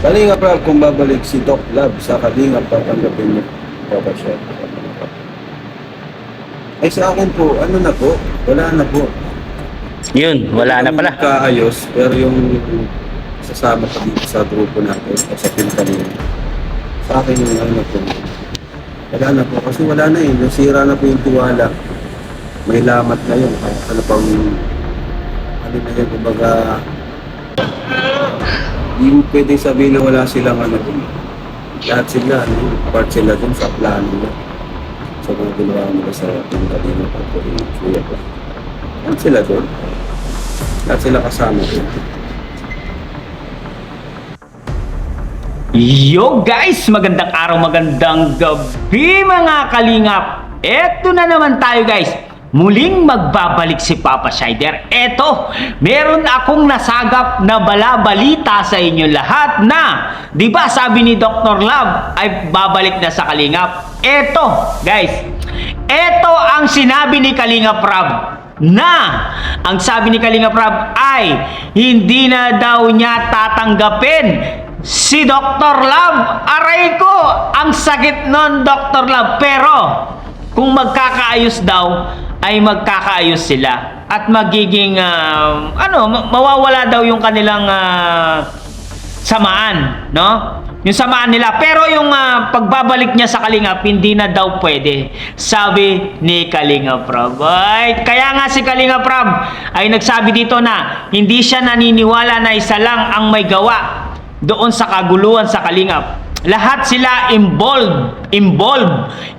Kalinga Prab, kung babalik si Doc Love sa Kalinga, tatanggapin niyo pa ba siya? Ay sa akin po, ano na po, wala na po. Yun, wala na pala. Kaayos, pero yung sasama pa dito sa grupo natin, sa Pintanin. Sa akin yung ano po, wala na po. Kasi wala na eh, nasira na po yung tiwala. May lamat na yun. Ano pang, ano na yun, kumbaga, hindi pwede sabihin na wala silang ano dun. Lahat sila, ano, part sila dun sa plano nila. Sa mga ginawa nila sa Pintanin na pagkukuya ko. Lahat sila dun. Lahat sila kasama dun. Yo guys! Magandang araw, magandang gabi mga kalingap! Eto na naman tayo guys! Muling magbabalik si Papa Shider. Eto, meron akong nasagap na balabalita sa inyo lahat na, di ba sabi ni Dr. Love ay babalik na sa Kalingap. Eto guys, eto ang sinabi ni Kalingap Rob na ang sabi ni Kalingap Rob ay hindi na daw niya tatanggapin si Dr. Love. Aray ko, ang sakit nun Dr. Love. Pero kung magkakaayos daw ay magkakaayos sila at magiging mawawala daw yung kanilang samaan, no? Yung samaan nila. Pero yung pagbabalik niya sa Kalingap, hindi na daw pwede. Sabi ni Kalingap Rob. Ay, kaya nga si Kalingap Rob ay nagsabi dito na hindi siya naniniwala na isa lang ang may gawa doon sa kaguluhan sa Kalingap. Lahat sila involved.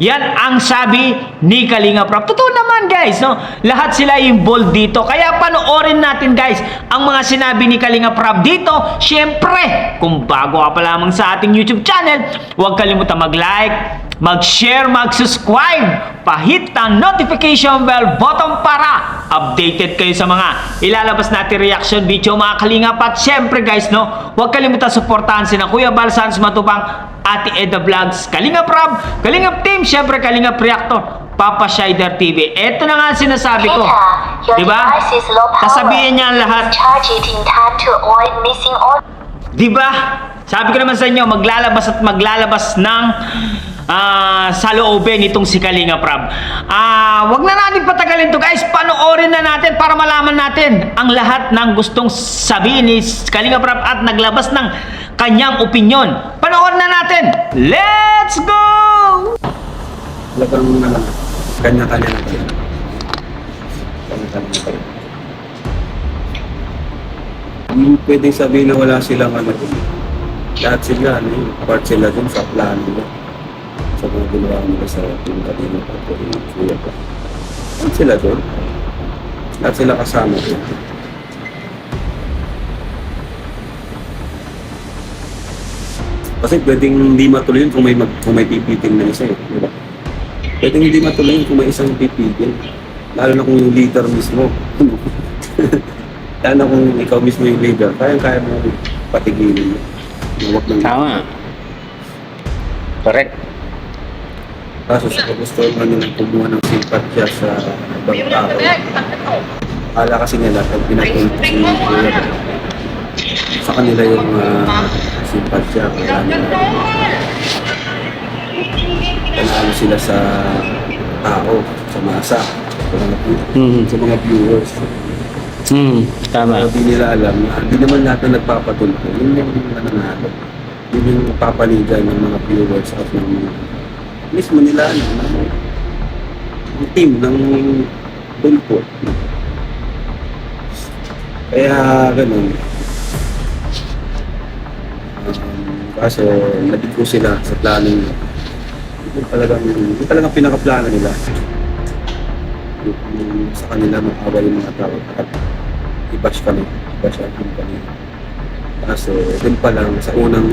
Yan ang sabi ni Kalingap Rob. Totoo naman guys, no? Lahat sila involved dito. Kaya panoorin natin guys ang mga sinabi ni Kalingap Rob dito. Siyempre, kung bago ka pa lamang sa ating YouTube channel, huwag kalimutan mag-like, mag-share, mag-subscribe, pahit ang notification bell button para updated kayo sa mga ilalabas natin reaction video mga Kalingap. At syempre guys, no, huwag kalimutan suportahan sina Kuya Bal Sans Matubang, Ate Eda Vlogs, Kalingap Rob, Kalingap Team, syempre Kalingap Reactor, Papa Shider TV. Ito na nga sinasabi ko, di ba? Sasabihin niya ang lahat. Di ba? Sabi ko naman sa inyo, maglalabas at maglalabas ng sa loobin itong si Kalingap Rob. Wag na natin patagalin to guys. Panoorin na natin para malaman natin ang lahat ng gustong sabihin ni Kalingap Rob at naglabas ng kanyang opinion. Panoorin na natin. Let's go! Talagang kanya-kanya na tayo. Kanya-kanya na tayo. Hindi pwede sabihin na wala silang ano dun. Lahat sila, ano, part sila dun sa plano nila. Sa mga ginawa nila sa Pintanin na pagkukuya ko. Lahat sila dun. Lahat sila kasama dun. Kasi pwedeng hindi matuloy yun kung may pipitin na isa eh. Diba? Pwedeng hindi matuloy yun kung may isang pipitin. Lalo na kung yung leader mismo. Lalo na kung ikaw mismo yung leader. Kaya mo patigilin mo. Huwag lang. Tama. Correct. Kaso sa gusto naman nilang kumuha ng simpatya sa ibang tao. Akala kasi nila pag pinapunta sa kanila yung simpatya. Kaya panalo sila sa tao, sa masa, sa mga viewers. Tama. Hindi nila alam na hindi naman lahat na nagpapatulpo. Yun yung nananalo. Yun yung papaligan ng mga viewers at ng mismo nila ng team ng tulpo. Kaya ganun. Kaso nabigo sila sa planning. Hindi talagang pinakaplano nila. Sa kanila makawa yung mga tao at i-bash kami, i-bash ang kami. Kaso din pa lang sa unang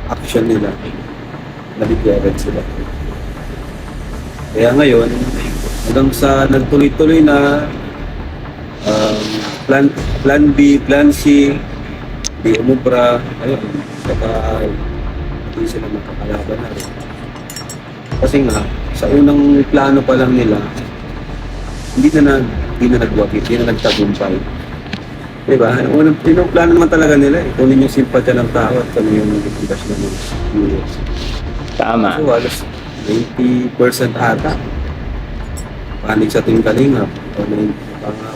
action nila, nabigyan sila. Kaya ngayon, hanggang sa nagtuloy-tuloy na plan B, plan C, di umubra, ayun, saka hindi sila makakalaban na rin. Kasi nga, sa unang plano pa lang nila, hindi na nagwagi, hindi na nagtagumpay. Diba? Unang plano naman talaga nila eh. Kunin yung simpatya ng tao at kung yung nag-invest na ng viewers. Tama. So, halos 90% ata. Panig sa Team Kalingap. O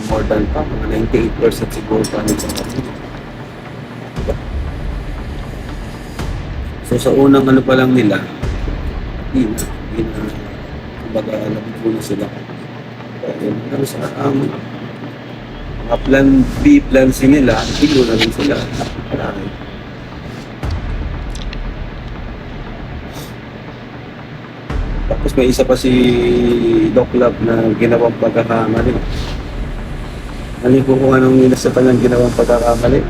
more than pa, mga 98% siguro panig sa Kalingap. Diba? So, sa unang ano pa lang nila, hindi na, kumbaga, alam ko na sila. Ano sa mga plan B, plan C nila, hindi na rin sila. Marami. Tapos may isa pa si Doc Love na ginawang pagkakamali. Ano ko kung anong nila sa kanyang ginawang pagkakamali.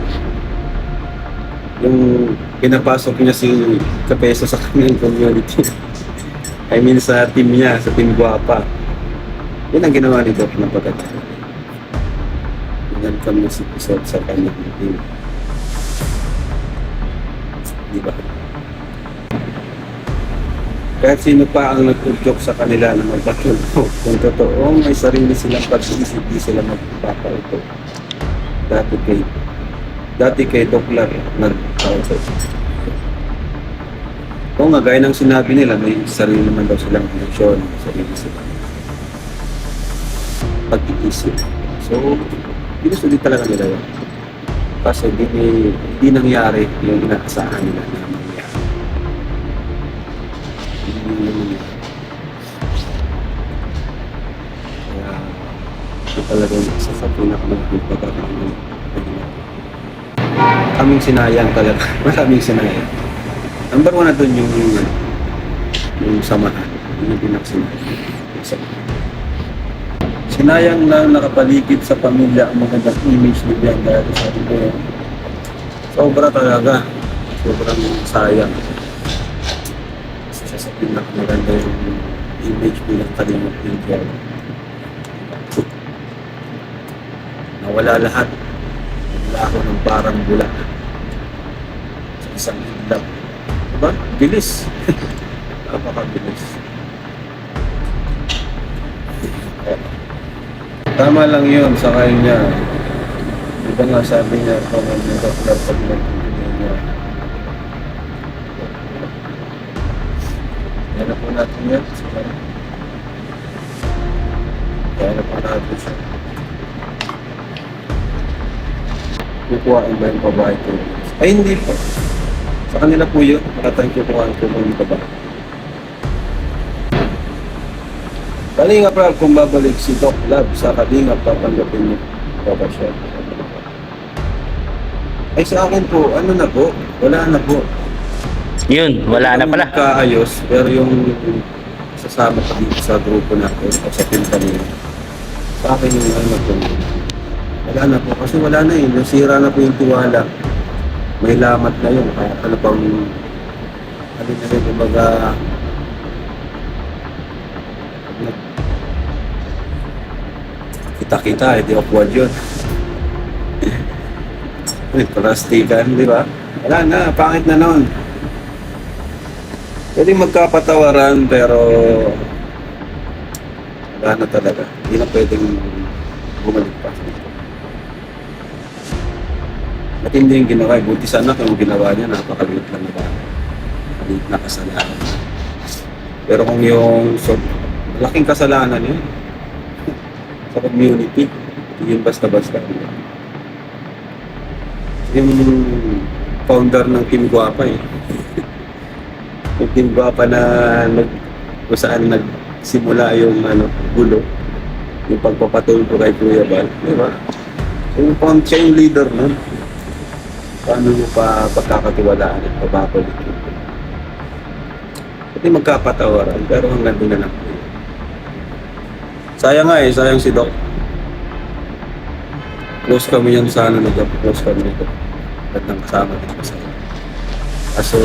Yung pinapasok niya si Kapeso sa kanyang community. I mean sa team niya, sa team Guapa. Yun ang ginawa ni Doc ng pagkakamali. Welcome na si episode sa kanyang team. Diba? Kahit sino pa ang nag-joke sa kanila na magpatulog, kung totoo, may sarili silang pag-iisip, di sila magpapauto. Dati kay Doc Lar, nag-auto. Kung nga, gaya ng sinabi nila, may sarili naman daw silang emosyon, sarili silang pag-iisip. So, ginusto din talaga nila yun. Kasi hindi nangyari yung inaasahan nila na mangyari. Hindi nangyari. Kaya ito talaga yung isa sa pinakamalaking pagkakamali. Kaming sinayang talaga. Maraming sinayang. Number one na dun yung samahan. Yung pinaksinayang. Sinayang na nakapaligid sa pamilya ang magandang image ni Bianca sa ito. Sobra talaga. Sobrang sayang. Isa sa pinakamaganda yung image bilang Kalingap India. Nawala lahat. Wala ako ng parang bula. Sa isang hindap. Diba? Bilis. Napakabilis. Tama lang yun sa kanya. Diba nga sabi niya kung ano yung club pag nagpipili niya. Kaya na po natin yan. Kaya na po natin siya. Kukuhain ba yung babae ko? Ay hindi po. Sa kanila po yun. Matatang kukuhain ko yung babae. Kalingap Rab, kung babalik si Doc Love sa Kalingap, papanggapin niyo pa ba siya? Ay sa akin po, ano na po? Wala na po. Yun, wala na pala. Kaayos, pero yung sasama pa dito sa grupo natin o sa team kanina. Sa akin yung ano po. Wala na po, kasi wala na yun. Nasira na po yung tiwala. May lamat na yun. Kaya ano pang, ano na rin, kumbaga, kita-kita, di awkward yun. Plastikan, di ba? Wala na, pangit na nun. Pwede magkapatawaran, pero wala na talaga. Hindi na pwedeng bumalik pa. At hindi yung ginawa. Buti sana kung ginawa niya, napakaliit lang na ba? Maliit na kasalanan. Pero kung yung malaking kasalanan yun, sa community, yun basta-basta. Yung founder ng Team Guapa eh. Yung Team Guapa na kung saan nagsimula yung gulo, yung pagpapatulpo kay Kuya Bal, di ba? Yung siya yung leader nun. Paano mo pa pagkakatiwalaan at pababalik yun? Pwede magkapatawaran, pero hanggang doon na lang. Sayang nga sayang si Doc. Close kami yan sana, nag-close kami nito. At nang kasama din kasi. Kaso,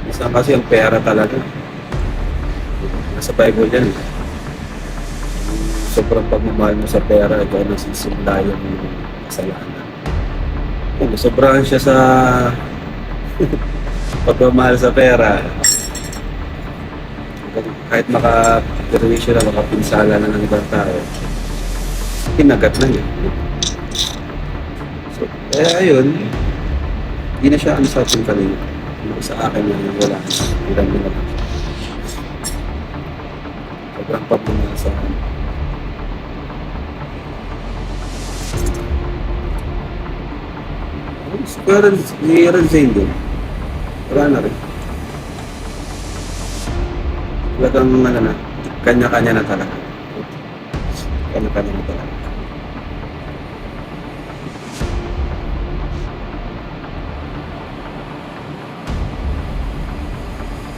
minsan kasi ang pera talaga. Nasa Bible yan. Sobrang pagmamahal mo sa pera, ito ang nasisimula yung kasalanan. Sobrahan siya sa pagmamahal sa pera. Kahit makaperwisyo na, makapinsala na ng ibang tao, kinagat na niya. Kaya ayun, hindi na siya ano sa ating kalinga. Sa akin na wala na. Ilan mo na lang. Sobrang pagmamahal sa akin. Si Renzain din. Wala na rin. Talagang ano na, kanya-kanya na talaga. Kanya-kanya na talaga.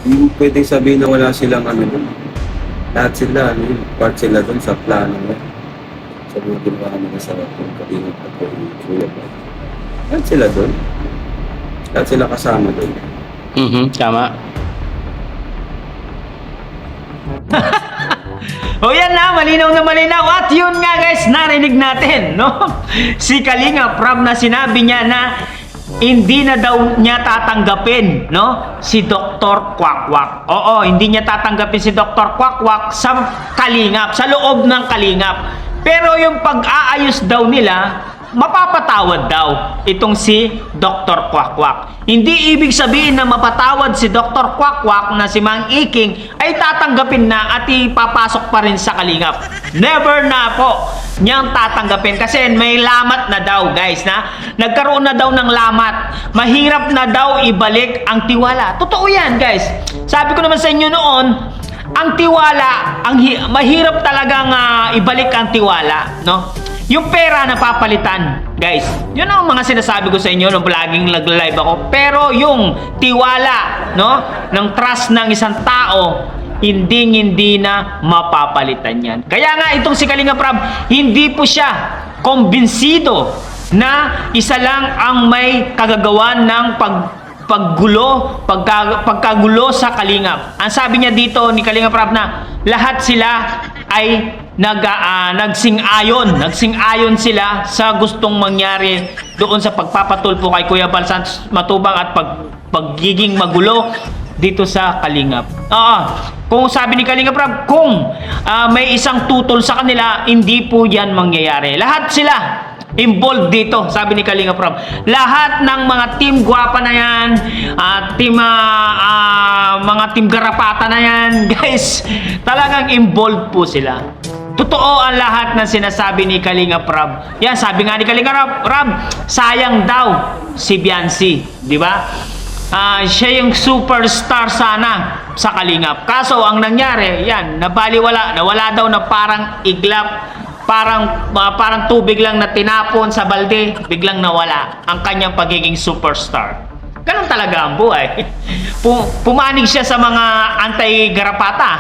Hindi mo pwedeng sabihin na wala silang ano dun. Lahat sila, ano yun, part sila dun sa plano mo. Sa mga ginawa nila sa kalingat at kuya ba. Lahat sila dun. Lahat sila kasama dun. Tama. O yan na, malinaw na malinaw. At yun nga guys, narinig natin, no? Si Kalinga Prab na sinabi niya na hindi na daw niya tatanggapin, no? Si Dr. Quackwak. Oo, hindi niya tatanggapin si Dr. Quackwak sa Kalingap, sa loob ng Kalingap. Pero yung pag-aayos daw nila, mapapatawad daw itong si Dr. Quackwak. Hindi ibig sabihin na mapatawad si Dr. Quackwak na si Mang Iking ay tatanggapin na at ipapasok pa rin sa Kalingap. Never na po niyang tatanggapin kasi may lamat na daw guys na nagkaroon na daw ng lamat. Mahirap na daw ibalik ang tiwala. Totoo yan guys. Sabi ko naman sa inyo noon, ang tiwala, mahirap talagang ibalik ang tiwala, no? Yung pera na papalitan, guys. Yun ang mga sinasabi ko sa inyo nung laging nag-live ako. Pero yung tiwala, no, ng trust ng isang tao, hindi na mapapalitan yan. Kaya nga itong si Kalinga Prab, hindi po siya kumbinsido na isa lang ang may kagagawan ng pagkagulo sa Kalingap. Ang sabi niya dito ni Kalinga Prab na lahat sila ay nagsing-ayon sila sa gustong mangyari doon sa pagpapatulpo kay Kuya Bal Santos Matubang at pagiging magulo dito sa Kalingap. Kung sabi ni Kalinga Prab, kung may isang tutol sa kanila, hindi po yan mangyayari. Lahat sila involved dito, sabi ni Kalinga Prab. Lahat ng mga team Guwapa na yan, mga team Garapata na yan, guys, talagang involved po sila. Totoo ang lahat ng sinasabi ni Kalinga Prab. Yan, sabi nga ni Kalinga Prab, sayang daw si Biancy, di ba? Siya yung superstar sana sa Kalingap. Kaso ang nangyari, yan, nawala daw na parang iglap, parang tubig lang na tinapon sa balde, biglang nawala ang kanyang pagiging superstar. Ganun talaga ang buhay. Pumanig siya sa mga anti-garapata.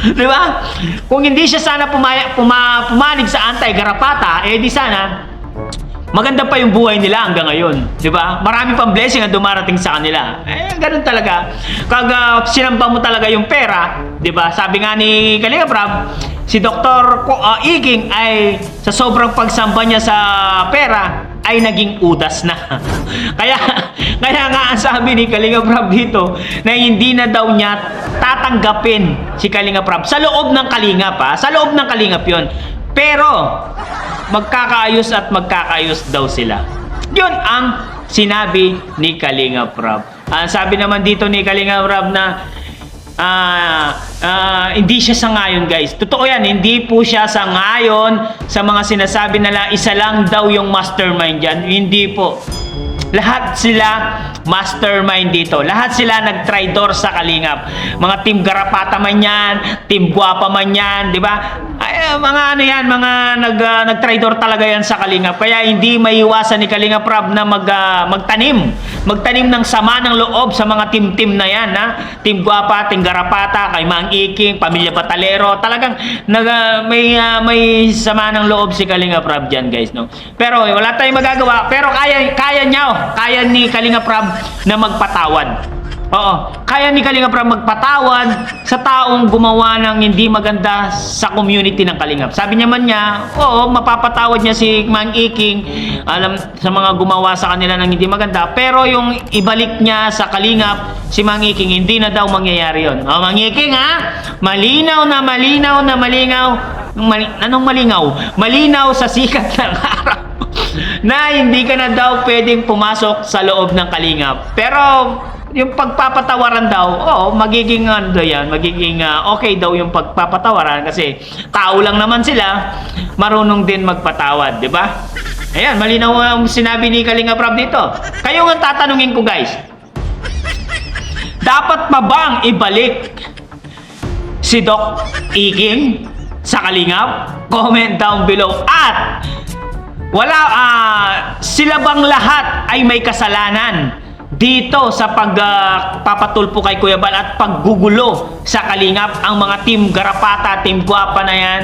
Di ba? Kung hindi siya sana pumanig sa anti-garapata, di sana maganda pa yung buhay nila hanggang ngayon. Di ba? Marami pang blessing ang dumarating sa kanila. Ganun talaga. Kag sinamba mo talaga yung pera, di ba? Sabi nga ni Kalinga Prab, si Dr. Iking ay sa sobrang pagsamba niya sa pera ay naging udas na. kaya nga ang sabi ni Kalinga Prab dito na hindi na daw niya tatanggapin si Kalinga Prab sa loob ng Kalingap, sa loob ng Kalingap yun. Pero magkakaayos at magkakaayos daw sila. Yun ang sinabi ni Kalinga Prab. Sabi naman dito ni Kalinga Prab na hindi siya sangayon guys. Totoo yan, hindi po siya sangayon sa mga sinasabi nila isa lang daw yung mastermind dyan. Hindi po. Lahat sila mastermind dito. Lahat sila nag-tridor sa Kalingap. Mga team Garapata man yan, team Guwapa man yan, di ba? Mga ano yan, mga nag-tridor talaga yan sa Kalingap. Kaya hindi maiwasan ni Kalinga Prab na magtanim ng sama ng loob sa mga team na yan, ha? Team Guwapa, team Garapata, kay Mang Iking, Pamilya Batalero. Talagang may sama ng loob si Kalinga Prab dyan, guys, no? Pero wala tayong magagawa. Pero kaya ni Kalinga Prab na magpatawad. Oo, kaya ni Kalinga Prab magpatawad sa taong gumawa ng hindi maganda sa community ng Kalingap. Sabi naman niya, oo, mapapatawad niya si Mang Iking sa mga gumawa sa kanila ng hindi maganda. Pero yung ibalik niya sa Kalingap, si Mang Iking, hindi na daw mangyayari yun. Mang Iking, malinaw na malinaw. Anong malingaw? Malinaw sa sikat ng araw na hindi ka na daw pwedeng pumasok sa loob ng Kalingap. Pero yung pagpapatawaran daw, oo, magiging ano yan, magiging okay daw yung pagpapatawaran kasi tao lang naman sila, marunong din magpatawad, di ba? Ayan, malinaw ang sinabi ni Kalinga Prab dito. Kayo ang tatanungin ko, guys. Dapat pa bang ibalik si Doc Iging sa Kalingap? Comment down below. At sila bang lahat ay may kasalanan dito sa pagpapatulpo kay Kuya Bal at paggugulo sa Kalingap? Ang mga team Garapata, team Guapa na yan,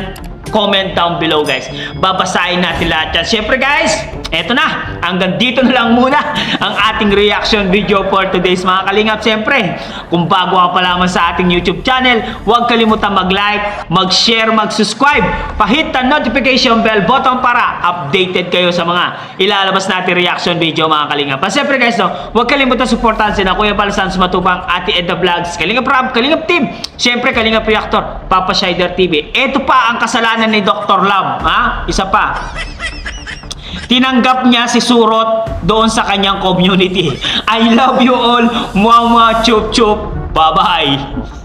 comment down below, guys. Babasahin natin lahat yan. Siyempre, guys, eto na. Hanggang dito na lang muna ang ating reaction video for today's mga Kalingap. Siyempre, kung bago ka pa lamang sa ating YouTube channel, huwag kalimutan mag-like, mag-share, mag-subscribe. Pahit ang notification bell button para updated kayo sa mga ilalabas natin reaction video mga Kalingap. At siyempre, guys, no, huwag kalimutan supportahan sila Kuya Bal, Sans Matubang, Ate Edna Vlogs, Kalingap Prab, Kalingap Team, siyempre Kalingap Reactor, Papa Shider TV. Ito pa ang kasalanan ni Dr. Love, ha? Isa pa. Tinanggap niya si Surot doon sa kanyang community. I love you all. Mwah mwah, chup chup. Bye-bye.